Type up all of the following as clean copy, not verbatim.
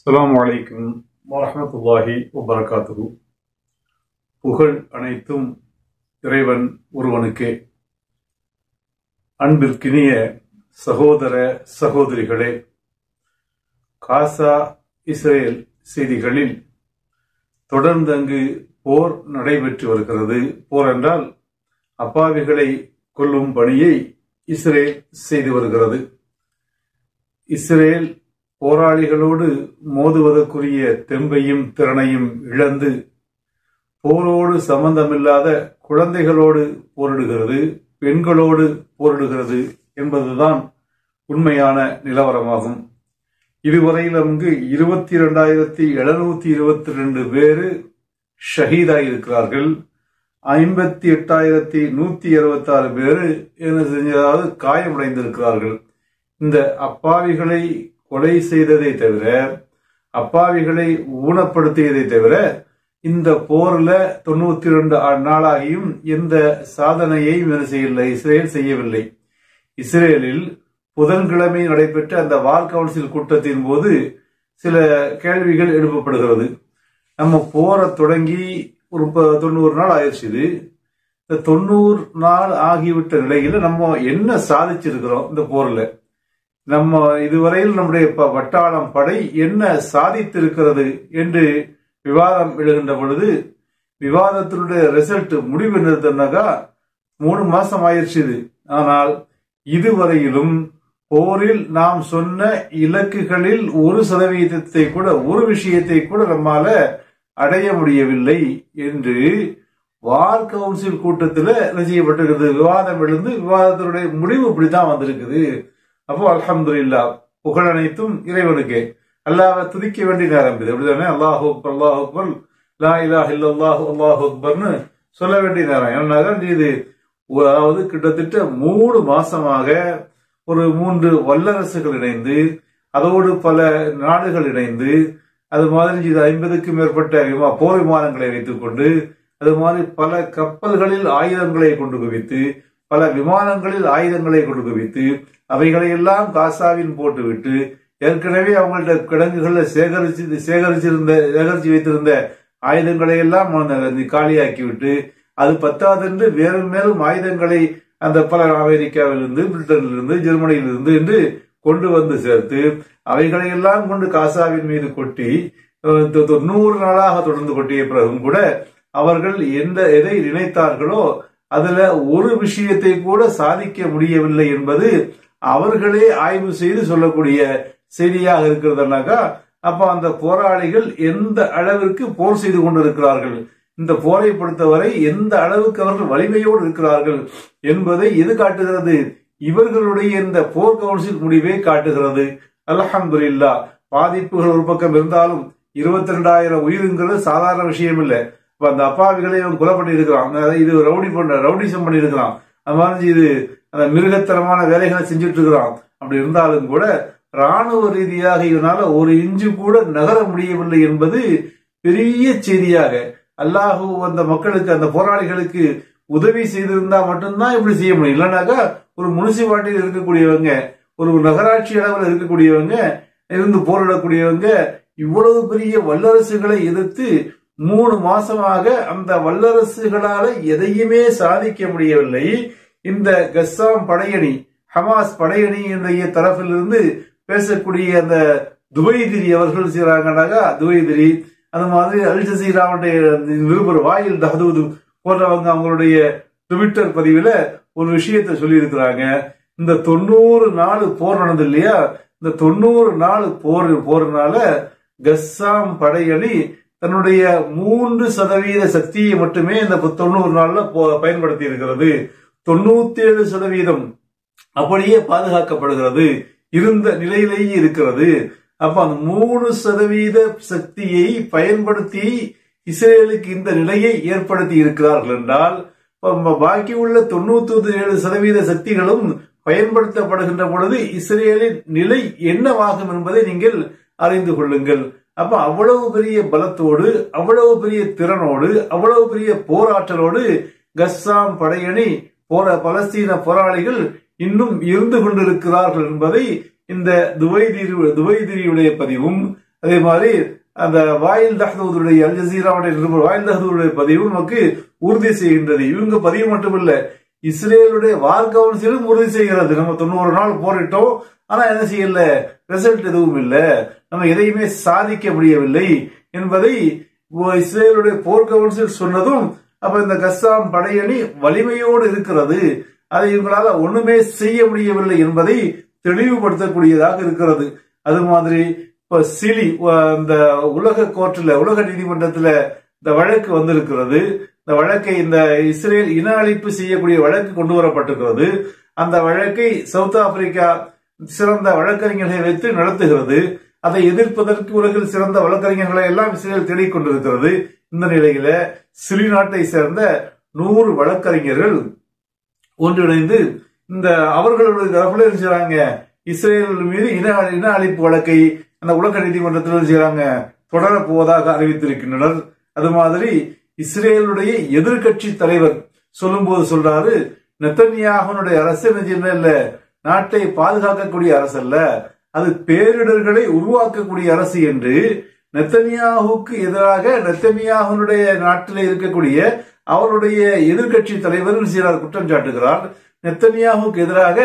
அஸ்ஸலாமு அலைக்கும் வரஹ்மத்துல்லாஹி வபரகாத்துஹு. புகழ் அனைத்தும் இறைவன் ஒருவனுக்கே. அன்பிற்கினிய சகோதர சகோதரிகளே, காசா இஸ்ரேல் செய்திகளில் தொடர்ந்து அங்கு போர் நடைபெற்று வருகிறது. போர் என்றால் அப்பாவிகளை கொல்லும் பணியை இஸ்ரேல் செய்து வருகிறது. இஸ்ரேல் போராளிகளோடு மோதுவதற்குரிய தெம்பையும் திறனையும் இழந்து போரோடு சம்பந்தமில்லாத குழந்தைகளோடு போரிடுகிறது, பெண்களோடு போரிடுகிறது என்பதுதான் உண்மையான நிலவரமாகும். இதுவரையில் அங்கு 22,722 பேரு ஷஹீதாயிருக்கிறார்கள். 58,166 பேரு என்ன செஞ்சதாவது காயமடைந்திருக்கிறார்கள். இந்த அப்பாவிகளை கொலை செய்ததை தவிர, அப்பாவிகளை ஊனப்படுத்தியதை தவிர இந்த போர்ல 92 நாளாகியும் எந்த சாதனையையும் இஸ்ரேல் செய்யவில்லை. இஸ்ரேலில் புதன்கிழமை நடைபெற்ற அந்த வார் கவுன்சில் கூட்டத்தின் போது சில கேள்விகள் எழுப்பப்படுகிறது. நம்ம போரை தொடங்கி ஒரு 90 நாள் ஆயிடுச்சு. இந்த 90 நாள் ஆகிவிட்ட நிலையில நம்ம என்ன சாதிச்சிருக்கிறோம்? இந்த போர்ல நம்ம இதுவரையில் நம்முடைய வட்டாளம் படை என்ன சாதித்திருக்கிறது என்று விவாதம் எழுகின்ற பொழுது, விவாதத்தினுடைய ரிசல்ட் முடிவு என்னதுன்னாக்கா 3 மாசம் ஆயிடுச்சு. ஆனால் இதுவரையிலும் போரில் நாம் சொன்ன இலக்குகளில் 1% கூட, ஒரு விஷயத்தை கூட நம்மால அடைய முடியவில்லை என்று வார் கவுன்சில் கூட்டத்தில் செய்யப்பட்டிருக்கிறது. விவாதம் எழுந்து விவாதத்தினுடைய முடிவு இப்படித்தான் வந்திருக்குது. அப்போ அல்ஹம்துலில்லாஹ், புகழ் அனைத்தும் இறைவனுக்கே. அல்லாஹ்வை துதிக்க வேண்டிய நேரம் இது. அப்படிதானே? அல்லாஹு அக்பர், அல்லாஹு அக்பர், லா இலாஹ இல்லல்லாஹு அல்லாஹு அக்பர்னு சொல்ல வேண்டிய நேரம். ஏன்னாக இது அதாவது கிட்டத்தட்ட 3 மாசமாக ஒரு 3 வல்லரசுகள் இணைந்து, அதோடு பல நாடுகள் இணைந்து, அது மாதிரி இது 50க்கும் மேற்பட்ட போர் விமானங்களை வைத்துக் கொண்டு, அது மாதிரி பல கப்பல்களில் ஆயுதங்களை கொண்டு குவித்து, பல விமானங்களில் ஆயுதங்களை கொண்டு குவித்து, அவைகளை எல்லாம் காசாவின் போட்டுவிட்டு, ஏற்கனவே அவங்கள்ட்ட கிடங்குகள்ல சேகரிச்சு வைத்திருந்த ஆயுதங்களை எல்லாம் காலியாக்கிவிட்டு, அது பத்தாதென்று வேறும் மேலும் ஆயுதங்களை அந்த பல அமெரிக்காவிலிருந்து, பிரிட்டனிலிருந்து, ஜெர்மனியிலிருந்து என்று கொண்டு வந்து சேர்த்து, அவைகளை எல்லாம் கொண்டு காசாவின் மீது கொட்டி 100 நாளாக தொடர்ந்து கொட்டிய பிறகும் கூட அவர்கள் எதை நினைத்தார்களோ அதுல ஒரு விஷயத்தை கூட சாதிக்க முடியவில்லை என்பது அவர்களே ஆய்வு செய்து சொல்லக்கூடிய செய்தியாக இருக்கிறதுனாக்கா, அப்ப அந்த போராளிகள் எந்த அளவிற்கு போர் செய்து கொண்டிருக்கிறார்கள், இந்த போரை பொறுத்தவரை எந்த அளவுக்கு அவர்கள் வலிமையோடு இருக்கிறார்கள் என்பதை எது காட்டுகிறது? இவர்களுடைய இந்த போர் கவுன்சில் முடிவே காட்டுகிறது. அல்ஹம்துலில்லாஹ், பாதிப்புகள் ஒரு பக்கம் இருந்தாலும் 22,000 உயிருங்கிறது சாதாரண விஷயம் இல்லை. அந்த அப்பாவிகளை இவன் கொலை பண்ணி இருக்கிறான், இது ரவுடிசம் பண்ணி இருக்கிறான், அது மாதிரி இது அந்த மிருகத்தனமான வேலைகளை செஞ்சுட்டு இருக்கிறான். அப்படி இருந்தாலும் கூட ராணுவ ரீதியாக இவனால ஒரு இன்ச்சு கூட நகர முடியவில்லை என்பது பெரிய செய்தியாக, அல்லாஹு அந்த மக்களுக்கு, அந்த போராளிகளுக்கு உதவி செய்திருந்தா மட்டும்தான் இப்படி செய்ய முடியும். இல்லைனாக்கா ஒரு முனிசிபாலிட்டியில் இருக்கக்கூடியவங்க, ஒரு நகராட்சி அளவில் இருக்கக்கூடியவங்க, இருந்து போரிடக்கூடியவங்க இவ்வளவு பெரிய வல்லரசுகளை எதிர்த்து 3 மாசமாக அந்த வல்லரசுகளால எதையுமே சாதிக்க முடியவில்லை. இந்த கஸ்ஸாம் படையணி, ஹமாஸ் படையணி என்ற தரப்பிலிருந்து பேசக்கூடிய அந்த துவைதிரி அவர்கள் செய்யறாங்கன்னாக்கா, துவைதிரி அந்த மாதிரி அல் ஜசீராவுடைய நிருபர் வாயில் தஹதூது போன்றவங்க அவங்களுடைய ட்விட்டர் பதிவுல ஒரு விஷயத்தை சொல்லி இருக்கிறாங்க. இந்த 90 நாள் போர் நடந்தது இல்லையா, இந்த 90 நாள் போர்னால கஸ்ஸாம் படையணி தன்னுடைய 3% சக்தியை மட்டுமே இந்த 90 நாள்ல பயன்படுத்தி இருக்கிறது. 97% அப்படியே பாதுகாக்கப்படுகிறது, இருந்த நிலையிலேயே இருக்கிறது. அப்ப அந்த 3% சக்தியை பயன்படுத்தி இஸ்ரேலுக்கு இந்த நிலையை ஏற்படுத்தி இருக்கிறார்கள் என்றால், பாக்கி உள்ள 97% சக்திகளும் பயன்படுத்தப்படுகின்ற பொழுது இஸ்ரேலின் நிலை என்னவாகும் என்பதை நீங்கள் அறிந்து கொள்ளுங்கள். அப்ப அவ்வளவு பெரிய பலத்தோடு, அவ்வளவு பெரிய திறனோடு, அவ்வளவு பெரிய போராற்றலோடு கஸ்ஸாம் படையணி பலஸ்தீன போராளிகள் இன்னும் இருந்து கொண்டிருக்கிறார்கள் என்பதை இந்த துவைதிரியுடைய பதிவும் அதே மாதிரி அந்த வாயில் தஹ்தூதுடைய அல் ஜசீராவுடைய நிருபர் வாயில் தஹ்தூதுடைய பதிவு நமக்கு உறுதி செய்கின்றது. இவங்க பதிவு மட்டுமில்ல, இஸ்ரேலுடைய வார் கவுன்சிலும் உறுதி செய்கிறது. நம்ம 90 நாள் போரிட்டோம், ஆனா என்ன செய்யல, ரிசல்ட் எதுவும் இல்லை, நம்ம எதையுமே சாதிக்க முடியவில்லை என்பதை இஸ்ரேலுடைய போர் கவுன்சில் சொன்னதும், அப்ப இந்த கஸ்ஸாம் படையணி வலிமையோடு இருக்கிறது, அதை இவங்களால ஒண்ணுமே செய்ய முடியவில்லை என்பதை தெளிவுபடுத்தக்கூடியதாக இருக்கிறது. அது மாதிரி இப்ப சிலி இந்த உலக கோர்ட்டில், உலக நீதிமன்றத்தில் இந்த வழக்கு வந்திருக்கிறது. இந்த வழக்கை இந்த இஸ்ரேல் இன அழிப்பு செய்யக்கூடிய வழக்கு கொண்டு வரப்பட்டிருக்கிறது. அந்த வழக்கை சவுத் ஆப்பிரிக்கா சிறந்த வழக்கறிஞர்களை வைத்து நடத்துகிறது. அதை எதிர்ப்பதற்கு உலகில் சிறந்த வழக்கறிஞர்களை எல்லாம் இஸ்ரேல் தேடிக் கொண்டிருக்கிறது. இந்த நிலையில சிலி நாட்டை சேர்ந்த 100 வழக்கறிஞர்கள் ஒன்றிணைந்து இந்த அவர்களுடைய தரப்புல செய்றாங்க, இஸ்ரேல் மீது இன அழிப்பு வழக்கை அந்த உலக நீதிமன்றத்தில் செய்றாங்க தொடரப் போவதாக அறிவித்திருக்கின்றனர். அது மாதிரி இஸ்ரேலுடைய எதிர்கட்சி தலைவர் சொல்லும் போது சொல்றாரு, நெத்தன்யாஹுனுடைய அரசு இல்ல, நாட்டை பாதுகாக்கக்கூடிய அரசு அல்ல, அது பேரிடர்களை உருவாக்கக்கூடிய அரசு என்று நெத்தன்யாஹுக்கு எதிராக நெத்தன்யாஹுனுடைய நாட்டில் இருக்கக்கூடிய அவருடைய எதிர்கட்சி தலைவர் குற்றம் சாட்டுகிறார். நெத்தன்யாஹுக்கு எதிராக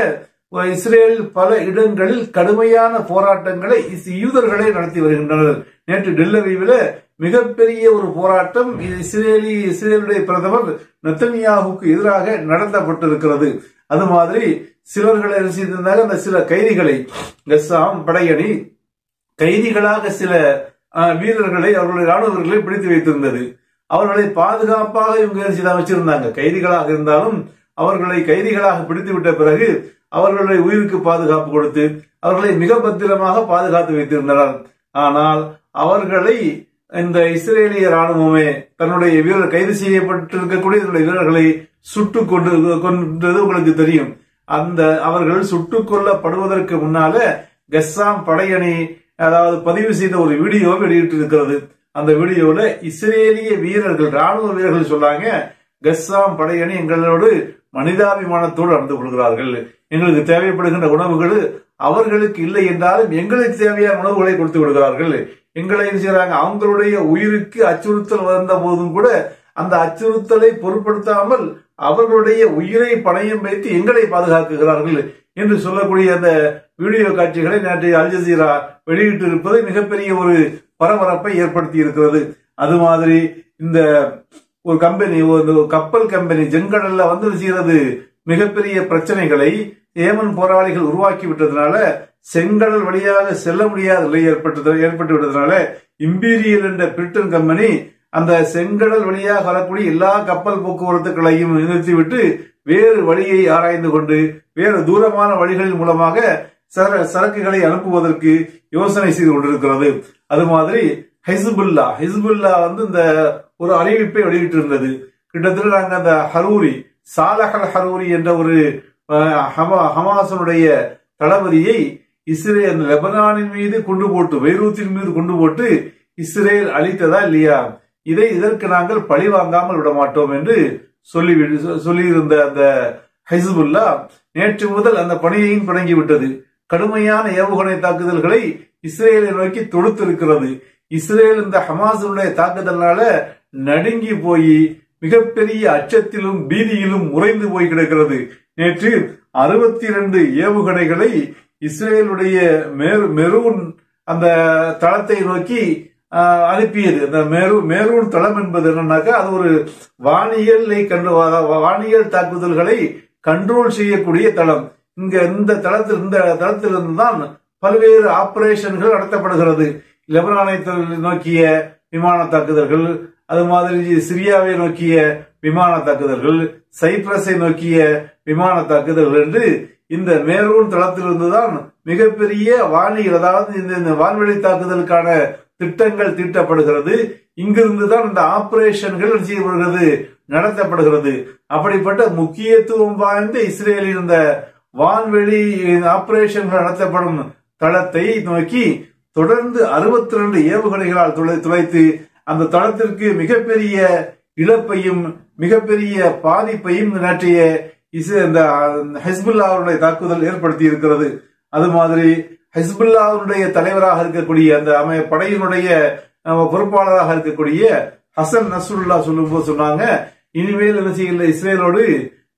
இஸ்ரேலில் பல இடங்களில் கடுமையான போராட்டங்களை யூதர்களை நடத்தி வருகின்றனர். நேற்று டெல்லவியில மிகப்பெரிய ஒரு போராட்டம் இஸ்ரேலுடைய பிரதமர் நெத்தன்யாஹுக்கு எதிராக நடத்தப்பட்டிருக்கிறது. அது மாதிரி சிலர்களை செய்திருந்தாங்க, அந்த சில கைதிகளை கஸ்ஸாம் படையணி கைதிகளாக சில வீரர்களை அவர்களுடைய ராணுவர்களை பிடித்து வைத்திருந்தது. அவர்களை பாதுகாப்பாக இவங்க வச்சிருந்தாங்க. கைதிகளாக இருந்தாலும் அவர்களை கைதிகளாக பிடித்து விட்ட பிறகு அவர்களுடைய உயிருக்கு பாதுகாப்பு கொடுத்து அவர்களை மிக பத்திரமாக பாதுகாத்து வைத்திருந்தனர். ஆனால் அவர்களை இந்த இஸ்ரேலிய ராணுவமே தன்னுடைய வீரர் கைது செய்யப்பட்டிருக்கக்கூடிய வீரர்களை சுட்டுக் கொண்டது உங்களுக்கு தெரியும். அந்த அவர்கள் சுட்டுக் கொல்லப்படுவதற்கு முன்னால கஸ்ஸாம் படையணி அதாவது பதிவு செய்த ஒரு வீடியோ வெளியிட்டிருக்கிறது. அந்த வீடியோல இஸ்ரேலிய வீரர்கள், ராணுவ வீரர்கள் சொல்றாங்க, கஸ்ஸாம் படையணி எங்களோடு மனிதாபிமானத்தோடு நடந்து கொள்கிறார்கள், எங்களுக்கு தேவைப்படுகின்ற உணவுகள் அவர்களுக்கு இல்லை என்றாலும் எங்களுக்கு தேவையான உணவுகளை கொடுத்து விடுகிறார்கள், எங்களை செய்யறாங்க. அவங்களுடைய உயிருக்கு அச்சுறுத்தல் வந்த போதும் கூட அந்த அச்சுறுத்தலை பொருட்படுத்தாமல் அவர்களுடைய உயிரை பணயம் வைத்து எங்களை பாதுகாக்குகிறார்கள் என்று சொல்லக்கூடிய அந்த வீடியோ காட்சிகளை நேற்று அல் ஜசீரா வெளியிட்டு இருப்பது மிகப்பெரிய ஒரு பரபரப்பை ஏற்படுத்தி இருக்கிறது. அது மாதிரி இந்த ஒரு கம்பெனி, ஒரு கப்பல் கம்பெனி செங்கடல்ல வந்து செய்யறது மிகப்பெரிய பிரச்சனைகளை ஏமன் போராளிகள் உருவாக்கி விட்டதுனால செங்கடல் வழியாக செல்ல முடியாத நிலை ஏற்பட்டு விட்டதுனால இம்பீரியல் என்ற பிரிட்டன் கம்பெனி அந்த செங்கடல் வழியாக வரக்கூடிய எல்லா கப்பல் போக்குவரத்துகளையும் நிறுத்திவிட்டு வேறு வழியை ஆராய்ந்து கொண்டு வேறு தூரமான வழிகளின் மூலமாக சரக்குகளை அனுப்புவதற்கு யோசனை செய்து கொண்டிருக்கிறது. அது மாதிரி ஹிஸ்புல்லா வந்து இந்த ஒரு அறிவிப்பை வெளியிட்டிருந்தது. கிட்டத்தட்ட நாங்க அந்த சாலஹல் ஹரூரி என்ற ஒரு ஹமாஸனுடைய தளபதியை இஸ்ரேல் லெபனானின் மீது குண்டு போட்டு, பெய்ரூத்தின் மீது குண்டு போட்டு இஸ்ரேல் அழித்ததா இல்லையா, இதற்கு நாங்கள் பழி வாங்காமல் விட மாட்டோம் என்று சொல்லியிருந்த அந்த ஹிஸ்புல்லா நேற்று முதல் அந்த பணியையும் தொடங்கிவிட்டது. கடுமையான ஏவுகணை தாக்குதல்களை இஸ்ரேலை நோக்கி தொடுத்திருக்கிறது. இஸ்ரேல் இந்த ஹமாஸுடைய தாக்குதலால நடுங்கி போய் மிகப்பெரிய அச்சத்திலும் பீதியிலும் உறைந்து போய் கிடக்கிறது. நேற்று 62 ஏவுகணைகளை இஸ்ரேலுடைய மெரூன் அந்த தளத்தை நோக்கி அனுப்பியது. அந்த மேரூன் தளம் என்பது என்னன்னாக்கா அது ஒரு வானியல் தாக்குதல்களை கண்ட்ரோல் செய்யக்கூடிய தளம். இந்த தளத்திலிருந்து தான் பல்வேறு ஆபரேஷன்கள் நடத்தப்படுகிறது. லெபனானை நோக்கிய விமான தாக்குதல்கள், அது மாதிரி சிரியாவை நோக்கிய விமான தாக்குதல்கள், சைப்ரஸை நோக்கிய விமான தாக்குதல்கள் என்று இந்த மேரூன் தளத்திலிருந்துதான் மிகப்பெரிய வானியல், அதாவது இந்த வான்வெளி தாக்குதலுக்கான திட்டங்கள் தீட்டப்படுகிறது. இங்கிருந்துதான் இந்த ஆபரேஷன்கள் செய்யப்படுகிறது, நடத்தப்படுகிறது. அப்படிப்பட்ட முக்கியத்துவம் வாய்ந்த இஸ்ரேலில் இந்த வான்வெளி ஆபரேஷன்கள் நடத்தப்படும் தளத்தை நோக்கி தொடர்ந்து 62 ஏவுகணைகளால் துளைத்து அந்த தளத்திற்கு மிகப்பெரிய இழப்பையும் மிகப்பெரிய பாதிப்பையும் நேற்றைய இந்த ஹிஸ்புல்லாவுடைய தாக்குதல் ஏற்படுத்தி இருக்கிறது. அது மாதிரி ஹிஸ்புல்லாவுடைய தலைவராக இருக்கக்கூடிய அந்த படையினுடைய பொறுப்பாளராக இருக்கக்கூடிய ஹசன் நஸ்ருல்லா சொல்லும்போது சொன்னாங்க, இனிமேல் என்ன செய்யல, இஸ்ரேலோடு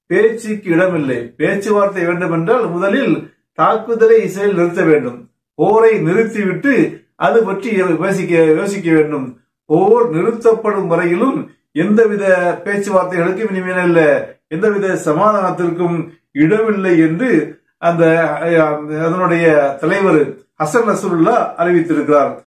பேச்சுக்கு இடமில்லை, பேச்சுவார்த்தை வேண்டும் என்றால் முதலில் தாக்குதலை இஸ்ரேல் நிறுத்த வேண்டும், போரை நிறுத்திவிட்டு அது பற்றி யோசிக்க வேண்டும், போர் நிறுத்தப்படும் வரையிலும் எந்தவித பேச்சுவார்த்தைகளுக்கும் இனிமேல் இல்ல, எந்தவித சமாதானத்திற்கும் இடமில்லை என்று அதனுடைய தலைவர் ஹசன் நஸ்ருல்லா அறிவித்திருக்கிறார்.